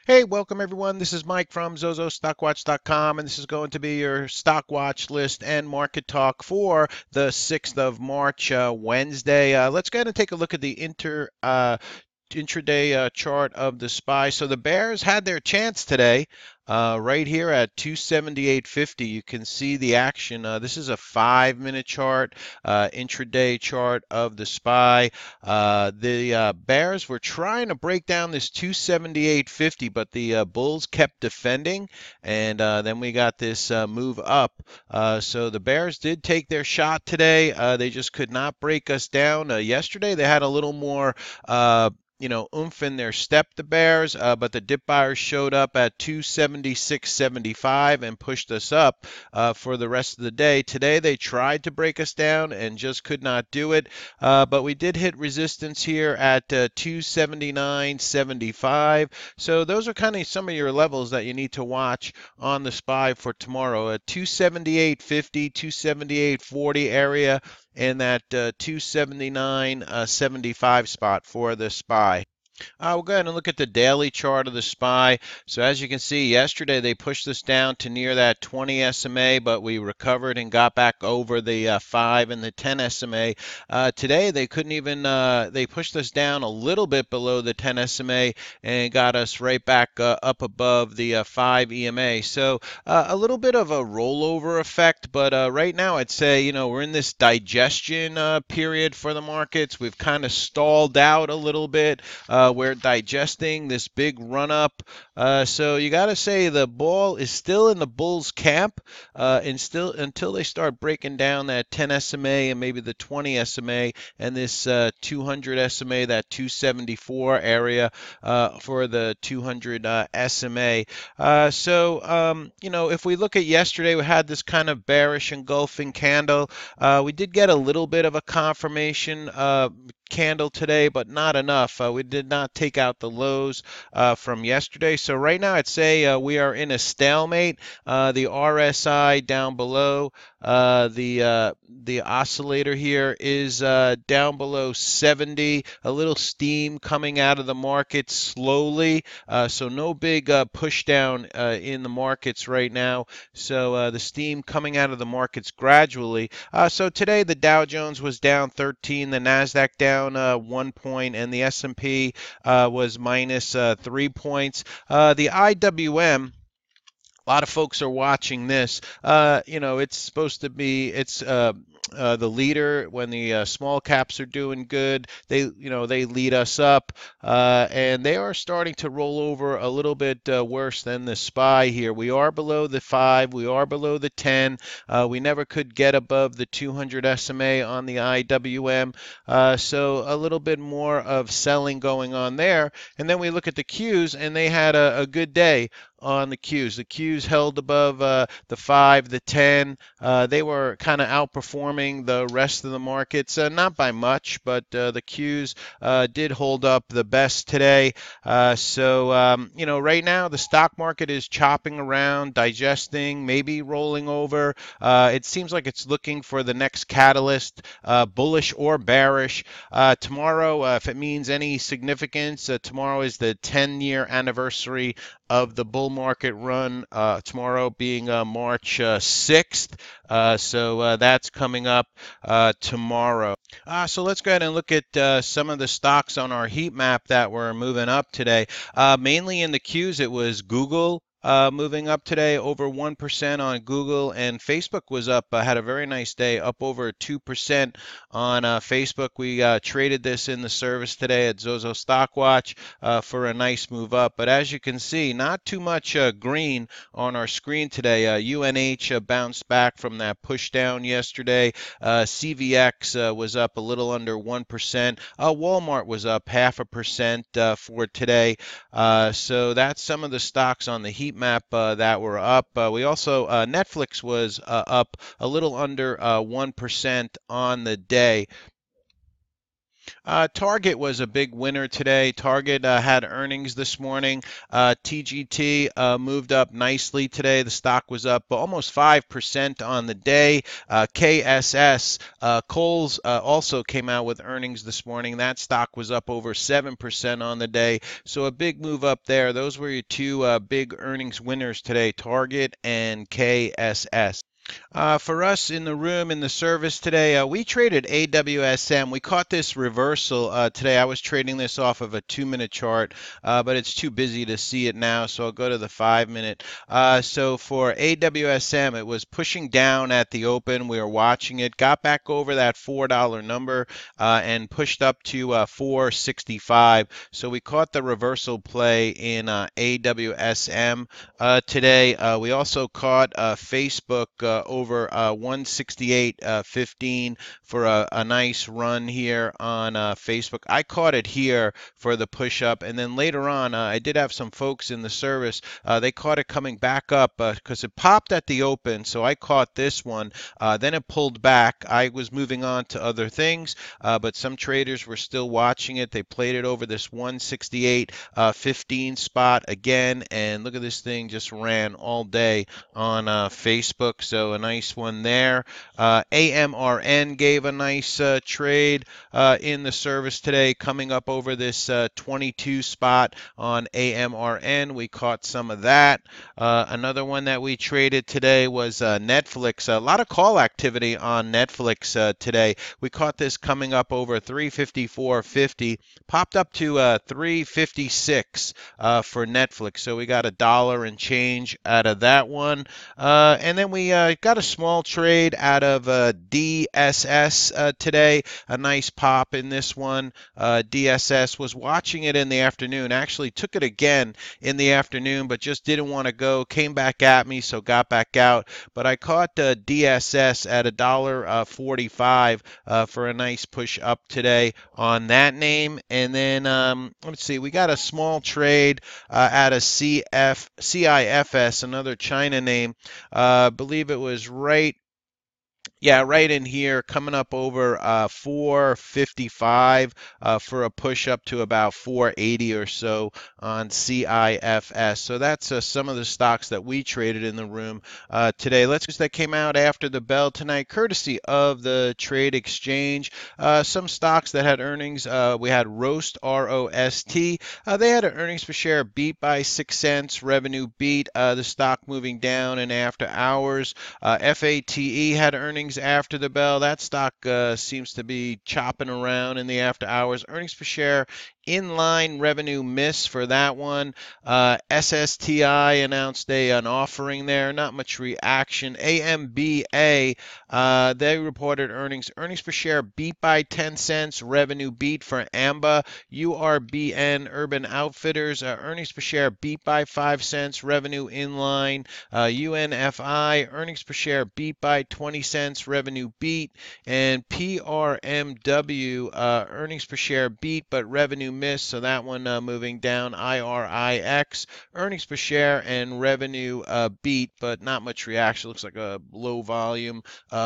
Hey, welcome everyone. This is Mike from zozostockwatch.com, and this is going to be your stock watch list and market talk for the 6th of March, Wednesday. Let's go ahead and take a look at the intraday chart of the SPY. So the bears had their chance today. Right here at 278.50, you can see the action. This is a 5-minute chart, intraday chart of the SPY. The bears were trying to break down this 278.50, but the bulls kept defending, and then we got this move up. So the bears did take their shot today. They just could not break us down. Yesterday, they had a little more. Oomph in their step, the Bears, but the dip buyers showed up at 276.75 and pushed us up for the rest of the day. Today they tried to break us down and just could not do it, but we did hit resistance here at 279.75. So those are kind of some of your levels that you need to watch on the SPY for tomorrow. At 278.50, 278.40 area in that 279.75 spot for the SPY. We'll go ahead and look at the daily chart of the SPY. So as you can see, yesterday they pushed us down to near that 20 SMA, but we recovered and got back over the 5 and the 10 SMA. Today they couldn't even, they pushed us down a little bit below the 10 SMA and got us right back up above the 5 EMA. So a little bit of a rollover effect, but right now I'd say, we're in this digestion period for the markets. We've kind of stalled out a little bit. We're digesting this big run up. So you got to say the ball is still in the Bulls camp, and still until they start breaking down that 10 SMA and maybe the 20 SMA and this 200 SMA, that 274 area for the 200 SMA. If we look at yesterday, we had this kind of bearish engulfing candle. We did get a little bit of a confirmation candle today, but not enough. We did not take out the lows from yesterday. So right now, I'd say we are in a stalemate. The RSI down below, the oscillator here is down below 70. A little steam coming out of the market slowly. So no big push down in the markets right now. So the steam coming out of the markets gradually. So today the Dow Jones was down 13, the Nasdaq down 1 point, and the S&P was minus 3 points. The IWM. A lot of folks are watching this. It's supposed to be the leader when the small caps are doing good. They lead us up, and they are starting to roll over a little bit worse than the SPY here. We are below the 5. We are below the 10. We never could get above the 200 SMA on the IWM. So a little bit more of selling going on there. And then we look at the Qs, and they had a good day on the Qs. The Qs held above the 5, the 10. They were kind of outperforming the rest of the markets, not by much, but the Qs did hold up the best today. Right now the stock market is chopping around, digesting, maybe rolling over. It seems like it's looking for the next catalyst, bullish or bearish. Tomorrow, if it means any significance, tomorrow is the 10-year anniversary of the bull market run, tomorrow being March 6th. So that's coming up tomorrow. So let's go ahead and look at some of the stocks on our heat map that were moving up today. Mainly in the Qs, it was Google. Moving up today, over 1% on Google, and Facebook was up, had a very nice day, up over 2% on Facebook. We traded this in the service today at Zozo StockWatch for a nice move up. But as you can see, not too much green on our screen today. UNH bounced back from that push down yesterday. CVX was up a little under 1%. Walmart was up 0.5% for today. So that's some of the stocks on the heat map that were up. We also, Netflix was up a little under 1% on the day. Target was a big winner today. Target had earnings this morning. TGT moved up nicely today. The stock was up almost 5% on the day. KSS, Kohl's also came out with earnings this morning. That stock was up over 7% on the day. So a big move up there. Those were your two big earnings winners today, Target and KSS. For us in the room in the service today, we traded AWSM. We caught this reversal today. I was trading this off of a 2-minute chart, but it's too busy to see it now, so I'll go to the 5-minute. So for AWSM, it was pushing down at the open. We were watching it, got back over that $4 number and pushed up to 465. So we caught the reversal play in AWSM today. We also caught Facebook over 168.15 for a nice run here on Facebook. I caught it here for the push up, and then later on, I did have some folks in the service. They caught it coming back up because it popped at the open, so I caught this one. Then it pulled back. I was moving on to other things, but some traders were still watching it. They played it over this 168.15 spot again, and look at this thing just ran all day on Facebook, so a nice one there. AMRN gave a nice trade in the service today, coming up over this 22 spot on AMRN. We caught some of that. Another one that we traded today was Netflix. A lot of call activity on Netflix today. We caught this coming up over 354.50, popped up to 356 for Netflix. So we got $1 and change out of that one. And then we got a small trade out of DSS today. A nice pop in this one. DSS was watching it in the afternoon. Actually took it again in the afternoon, but just didn't want to go. Came back at me, so got back out. But I caught DSS at $1.45 for a nice push up today on that name. And then let's see, we got a small trade out of CIFS, another China name. Believe it was right in here, coming up over 455 for a push up to about 480 or so on CIFS. So that's some of the stocks that we traded in the room today. Let's that came out after the bell tonight, courtesy of the Trade Exchange. Some stocks that had earnings. We had Roast, ROST. They had an earnings per share beat by 6 cents. Revenue beat. The stock moving down in after hours. FATE had earnings after the bell. That stock seems to be chopping around in the after hours. Earnings per share in line, revenue miss for that one. SSTI announced an offering there. Not much reaction. AMBA, they reported earnings. Earnings per share beat by 10 cents. Revenue beat for AMBA. URBN, Urban Outfitters, earnings per share beat by 5 cents. Revenue in line. UNFI, earnings per share beat by 20 cents. Revenue beat. And PRMW, earnings per share beat, but revenue missed, so that one moving down. IRIX, earnings per share and revenue beat, but not much reaction. Looks like a low volume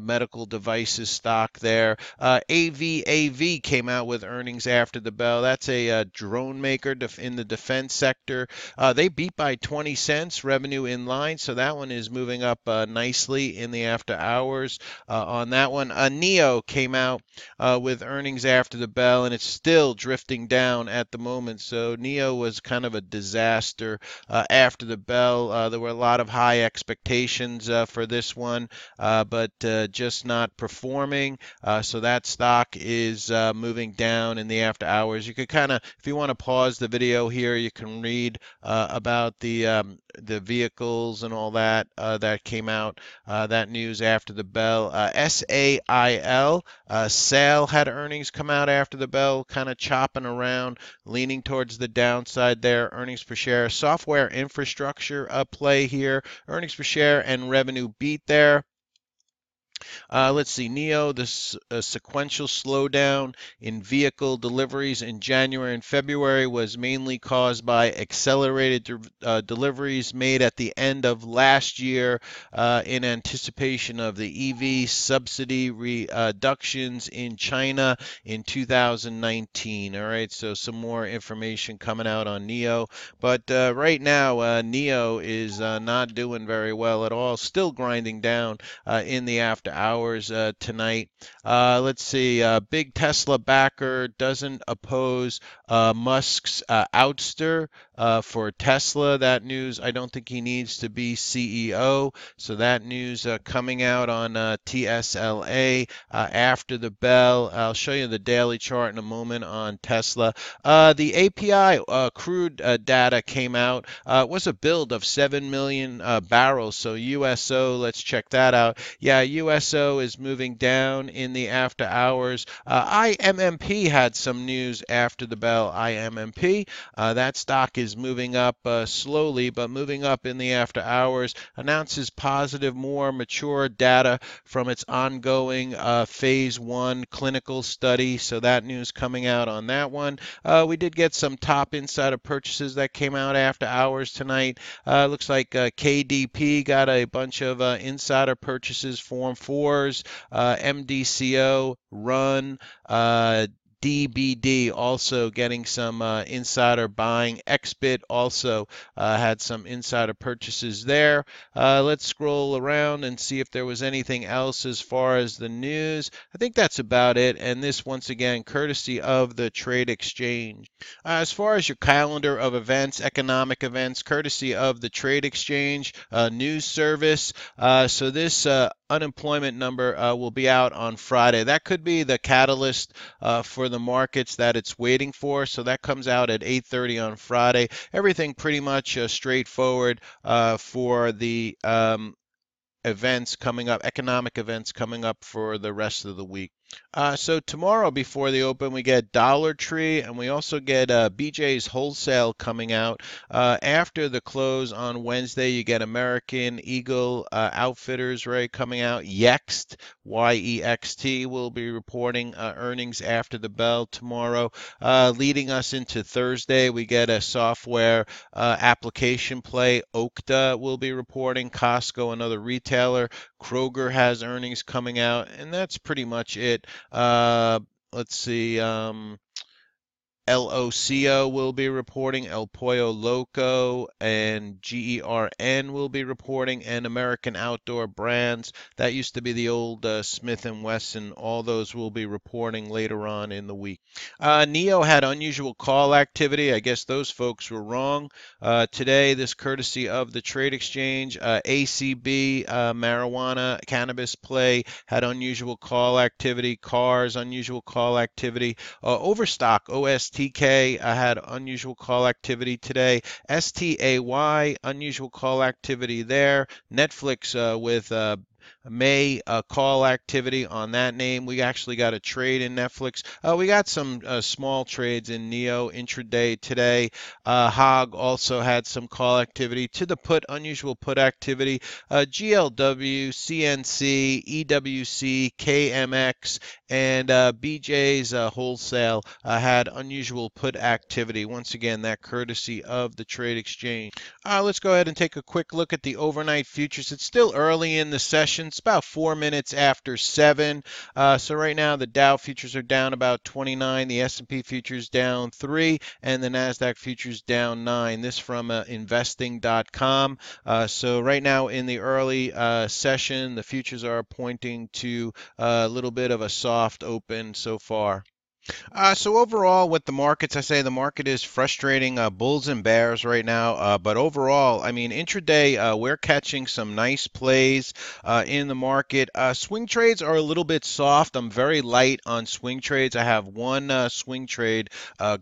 medical devices stock there. AVAV came out with earnings after the bell. That's a drone maker in the defense sector. They beat by 20 cents, revenue in line, so that one is moving up nicely in the after hours on that one. NEO came out with earnings after the bell, and it's still drifting down at the moment. So NEO was kind of a disaster after the bell. There were a lot of high expectations for this one, but just not performing. So that stock is moving down in the after hours. You could kind of, if you want to pause the video here, you can read about the vehicles and all that that came out, that news after the bell. SAIL, SAIL had earnings come out after the bell, kind of chopping around, leaning towards the downside there. Earnings per share, software infrastructure play here. Earnings per share and revenue beat there. Let's see, NEO, this sequential slowdown in vehicle deliveries in January and February was mainly caused by accelerated deliveries made at the end of last year in anticipation of the EV subsidy reductions in China in 2019. All right, so some more information coming out on NEO. But right now, NEO is not doing very well at all, still grinding down in the after hours tonight. Let's see. Big Tesla backer doesn't oppose Musk's ouster for Tesla. That news, I don't think he needs to be CEO. So that news coming out on TSLA after the bell. I'll show you the daily chart in a moment on Tesla. The API crude data came out. It was a build of 7 million barrels. So USO, let's check that out. Yeah, USO is moving down in the after hours. IMMP had some news after the bell. IMMP, that stock is moving up slowly, but moving up in the after hours. Announces positive, more mature data from its ongoing phase 1 clinical study. So that news coming out on that one. We did get some top insider purchases that came out after hours tonight. Looks like KDP got a bunch of insider purchases, Form 4s, MDCO, Run, DBD also getting some insider buying. XBit also had some insider purchases there. Let's scroll around and see if there was anything else as far as the news. I think that's about it. And this, once again, courtesy of the Trade Exchange. As far as your calendar of events, economic events, courtesy of the Trade Exchange news service. So this unemployment number will be out on Friday. That could be the catalyst for the markets that it's waiting for. So that comes out at 8:30 on Friday. Everything pretty much straightforward for the events coming up, economic events coming up for the rest of the week. So tomorrow before the open, we get Dollar Tree and we also get BJ's Wholesale coming out. After the close on Wednesday, you get American Eagle Outfitters, right, coming out. Yext, YEXT, will be reporting earnings after the bell tomorrow. Leading us into Thursday, we get a software application play. Okta will be reporting. Costco, another retailer. Kroger has earnings coming out, and that's pretty much it. Let's see. LOCO will be reporting, El Pollo Loco, and GERN will be reporting, and American Outdoor Brands. That used to be the old Smith & Wesson. All those will be reporting later on in the week. NEO had unusual call activity. I guess those folks were wrong. Today, this courtesy of the Trade Exchange. ACB, marijuana, cannabis play, had unusual call activity. Cars, unusual call activity. Overstock, OSTK, had unusual call activity today. STAY, unusual call activity there. Netflix with May call activity on that name. We actually got a trade in Netflix. We got some small trades in NEO intraday today. HOG also had some call activity to the put, unusual put activity. GLW, CNC, EWC, KMX, and BJ's Wholesale had unusual put activity. Once again, that courtesy of the Trade Exchange. Let's go ahead and take a quick look at the overnight futures. It's still early in the session. It's about 4 minutes after 7. So right now the Dow futures are down about 29, the S&P futures down 3, and the Nasdaq futures down 9. This from investing.com. So right now in the early session, the futures are pointing to a little bit of a soft open so far. So overall, with the markets, I say the market is frustrating bulls and bears right now. But overall, I mean, intraday, we're catching some nice plays in the market. Swing trades are a little bit soft. I'm very light on swing trades. I have one swing trade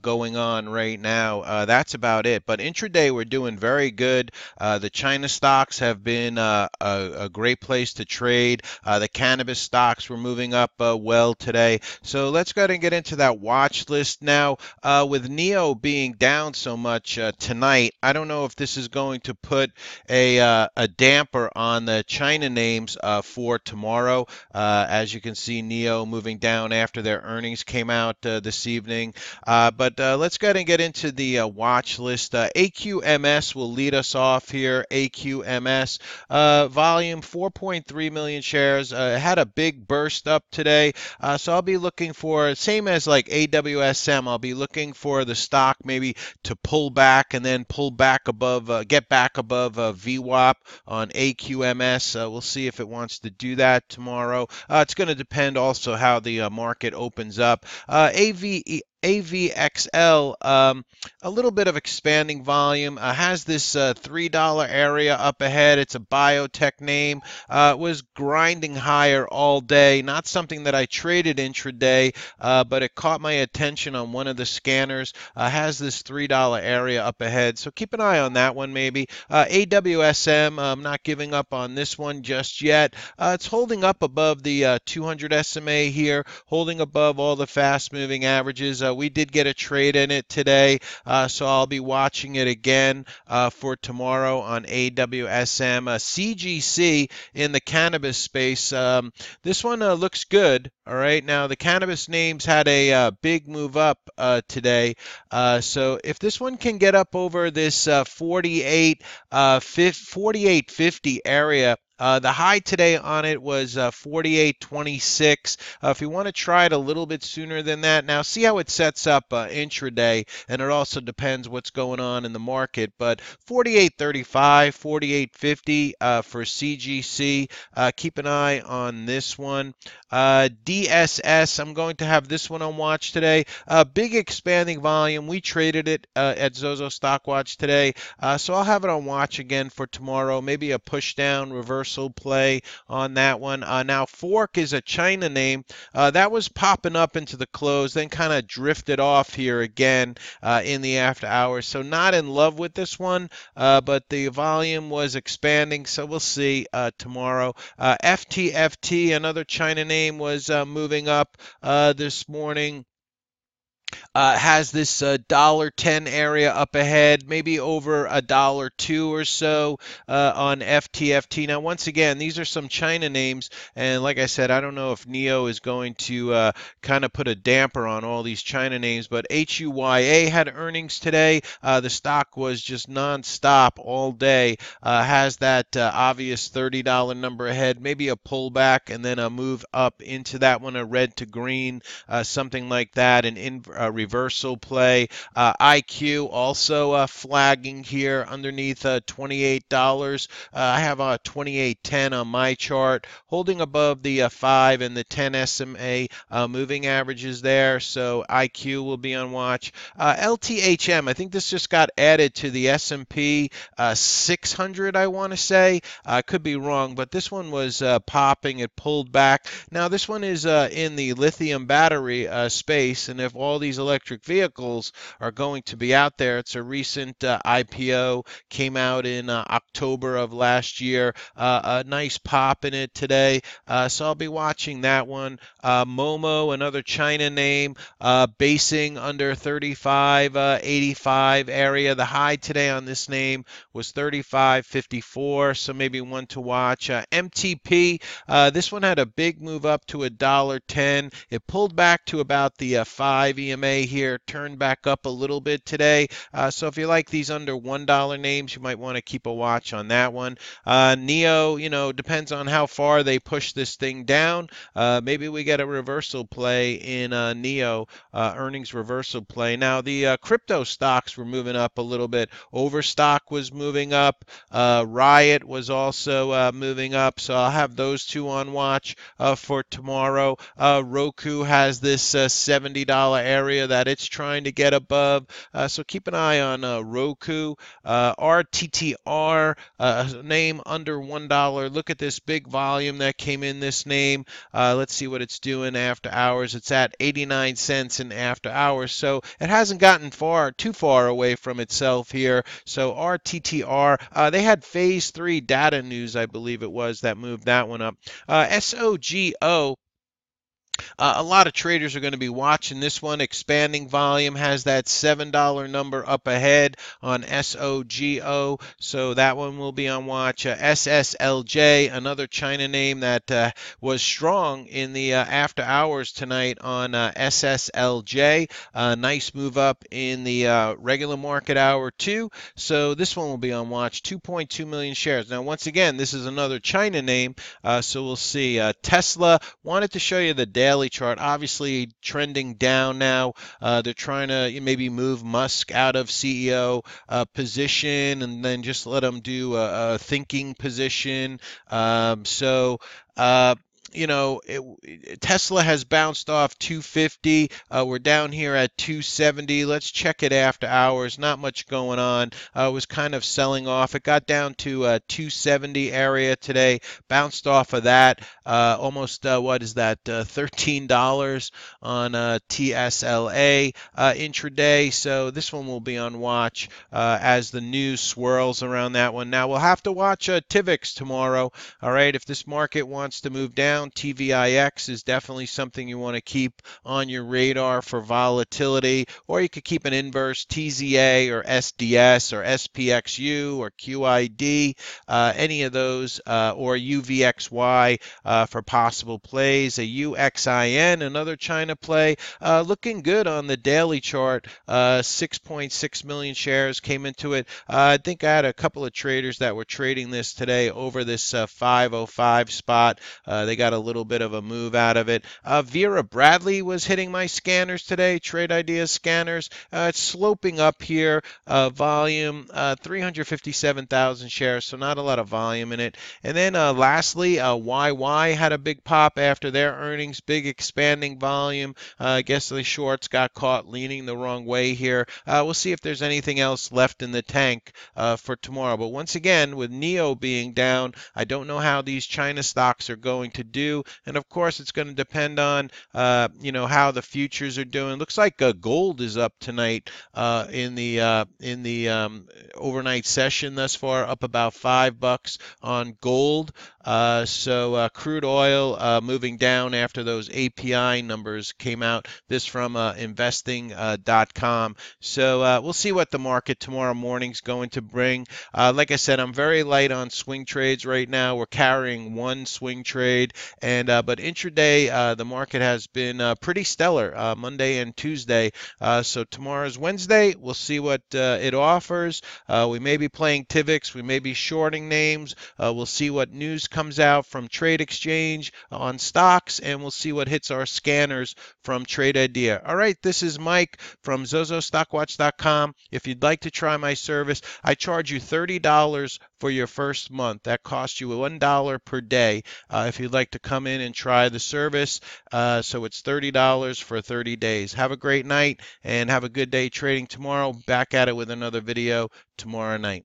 going on right now. That's about it. But intraday, we're doing very good. The China stocks have been a great place to trade. The cannabis stocks were moving up well today. So let's go ahead and get into into that watch list now. With Neo being down so much tonight, I don't know if this is going to put a damper on the China names for tomorrow. As you can see, Neo moving down after their earnings came out this evening. But let's go ahead and get into the watch list. AQMS will lead us off here. AQMS volume 4.3 million shares. Had a big burst up today. So I'll be looking for, same as like AWSM, I'll be looking for the stock maybe to pull back and then pull back above, get back above VWAP on AQMS. We'll see if it wants to do that tomorrow. It's going to depend also how the market opens up. AVXL, a little bit of expanding volume, has this $3 area up ahead. It's a biotech name. Was grinding higher all day. Not something that I traded intraday, but it caught my attention on one of the scanners. Has this $3 area up ahead. So keep an eye on that one maybe. AWSM, I'm not giving up on this one just yet. It's holding up above the 200 SMA here, holding above all the fast-moving averages. We did get a trade in it today, so I'll be watching it again for tomorrow on AWSM. CGC in the cannabis space. This one looks good. All right. Now, the cannabis names had a big move up today. So if this one can get up over this 48.50 area, the high today on it was 48.26. If you want to try it a little bit sooner than that, now see how it sets up intraday, and it also depends what's going on in the market. But 48.35, 48.50 for CGC. Keep an eye on this one. DSS, I'm going to have this one on watch today. Big expanding volume. We traded it at Zozo StockWatch today, so I'll have it on watch again for tomorrow. Maybe a push down reversal play on that one. Now, Fork is a China name. That was popping up into the close, then kind of drifted off here again in the after hours. So not in love with this one, but the volume was expanding, so we'll see tomorrow. FTFT, another China name, was moving up this morning. Has this $1.10 area up ahead, maybe over $1.02 or so on FTFT. Now, once again, these are some China names, and like I said, I don't know if Neo is going to kind of put a damper on all these China names, but HUYA had earnings today. The stock was just nonstop all day. Has that obvious $30 number ahead, maybe a pullback, and then a move up into that one, a red to green, something like that, and in reversal play. IQ also flagging here underneath $28. I have a 28.10 on my chart, holding above the 5 and the 10 SMA moving averages there. So IQ will be on watch. LTHM, I think this just got added to the S&P 600, I want to say. I could be wrong, but this one was popping. It pulled back. Now, this one is in the lithium battery space, and if all these electric vehicles are going to be out there, it's a recent IPO, came out in October of last year. A nice pop in it today, so I'll be watching that one. Momo, another China name, basing under 35.85 area. The high today on this name was 35.54, so maybe one to watch. MTP, this one had a big move up to $1.10. It pulled back to about the 5 EMA here, turned back up a little bit today. So if you like these under $1 names, you might want to keep a watch on that one. Neo, depends on how far they push this thing down. Maybe we get a reversal play in Neo, earnings reversal play. Now, the crypto stocks were moving up a little bit. Overstock was moving up. Riot was also moving up. So I'll have those two on watch for tomorrow. Roku has this $70 area that it's trying to get above. So keep an eye on Roku. RTTR, name under $1. Look at this big volume that came in this name. Let's see what it's doing after hours. It's at 89 cents in after hours. So it hasn't gotten too far away from itself here. So RTTR, they had phase 3 data news, I believe it was, that moved that one up. SOGO. A lot of traders are going to be watching this one. Expanding volume has that $7 number up ahead on SOGO, so that one will be on watch. SSLJ, another China name that was strong in the after hours tonight on SSLJ. Nice move up in the regular market hour too. So this one will be on watch. 2.2 million shares. Now, once again, this is another China name, so we'll see. Tesla, wanted to show you the daily chart. Obviously trending down now. They're trying to maybe move Musk out of CEO position and then just let him do a thinking position. So you know, Tesla has bounced off 250. We're down here at 270. Let's check it after hours. Not much going on. It was kind of selling off. It got down to 270 area today. Bounced off of that. Almost what is that? $13 on TSLA intraday. So this one will be on watch as the news swirls around that one. Now we'll have to watch TIVX tomorrow. All right, if this market wants to move down, TVIX is definitely something you want to keep on your radar for volatility, or you could keep an inverse TZA or SDS or SPXU or QID, any of those, or UVXY for possible plays. A UXIN, another China play, looking good on the daily chart. 6.6 million shares came into it. I think I had a couple of traders that were trading this today over this 505 spot. They got a little bit of a move out of it. Vera Bradley was hitting my scanners today, Trade Ideas scanners. It's sloping up here. Volume 357,000 shares, so not a lot of volume in it. And then lastly, YY had a big pop after their earnings, big expanding volume. I guess the shorts got caught leaning the wrong way here. We'll see if there's anything else left in the tank for tomorrow. But once again, with NEO being down, I don't know how these China stocks are going to do. And of course, it's going to depend on, how the futures are doing. Looks like gold is up tonight in the overnight session thus far, up about $5 on gold. So crude oil moving down after those API numbers came out. This from investing.com. So we'll see what the market tomorrow morning's going to bring. Like I said, I'm very light on swing trades right now. We're carrying one swing trade, and but intraday the market has been pretty stellar Monday and Tuesday. So tomorrow's Wednesday. We'll see what it offers. We may be playing TIVX. We may be shorting names. We'll see what news comes out from Trade Exchange on stocks, and we'll see what hits our scanners from Trade Idea. All right, this is Mike from zozostockwatch.com. If you'd like to try my service, I charge you $30 for your first month. That costs you $1 per day if you'd like to come in and try the service. So it's $30 for 30 days. Have a great night and have a good day trading tomorrow. Back at it with another video tomorrow night.